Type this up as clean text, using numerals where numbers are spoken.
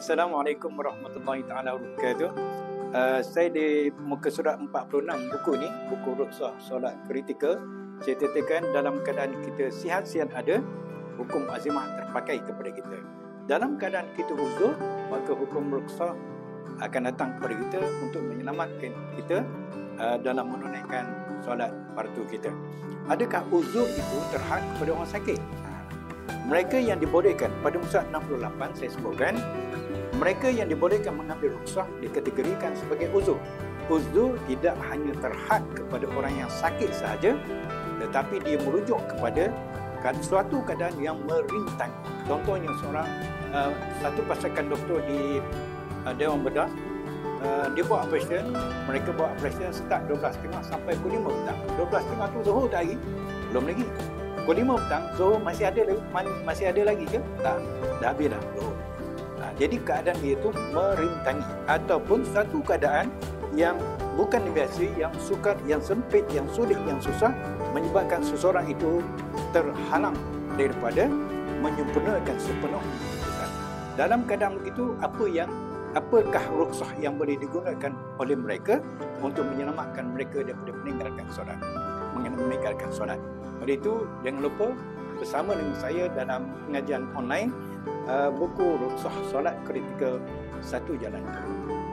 Assalamualaikum warahmatullahi taala wabarakatuh. Saya di muka surat 46 buku ni, buku rukhsah solat kritikal, saya katakan dalam keadaan kita sihat-sihat ada, hukum azimah terpakai kepada kita. Dalam keadaan kita uzur, maka hukum rukhsah akan datang kepada kita untuk menyelamatkan kita dalam menunaikan solat fardu kita. Adakah uzur itu terhad kepada orang sakit? Mereka yang dibolehkan pada muka 68 saya sebutkan, mereka yang dibolehkan mengambil rukhsah dikategorikan sebagai uzur. Uzur tidak hanya terhad kepada orang yang sakit sahaja, tetapi dia merujuk kepada suatu keadaan yang merintangi. Contohnya satu pasukan doktor di Dewan Bedah, dia buat operation, mereka buat operation start 12.30 sampai pukul 5 petang. 12.30 tu Zuhur tak lagi? Belum lagi. Pukul 5 petang, Zuhur masih ada lagi ke? Tak, dah habis dah Zuhur. Jadi keadaan dia itu merintangi ataupun satu keadaan yang bukan biasa, yang sukar, yang sempit, yang sulit, yang susah, menyebabkan seseorang itu terhalang daripada menyempurnakan sepenuh kehidupan. Dalam keadaan begitu, apakah rukhsah yang boleh digunakan oleh mereka untuk menyelamatkan mereka daripada meninggalkan solat? Oleh itu, jangan lupa bersama dengan saya dalam pengajian online buku rukhsah solat kritikal Satu Jalan Terus.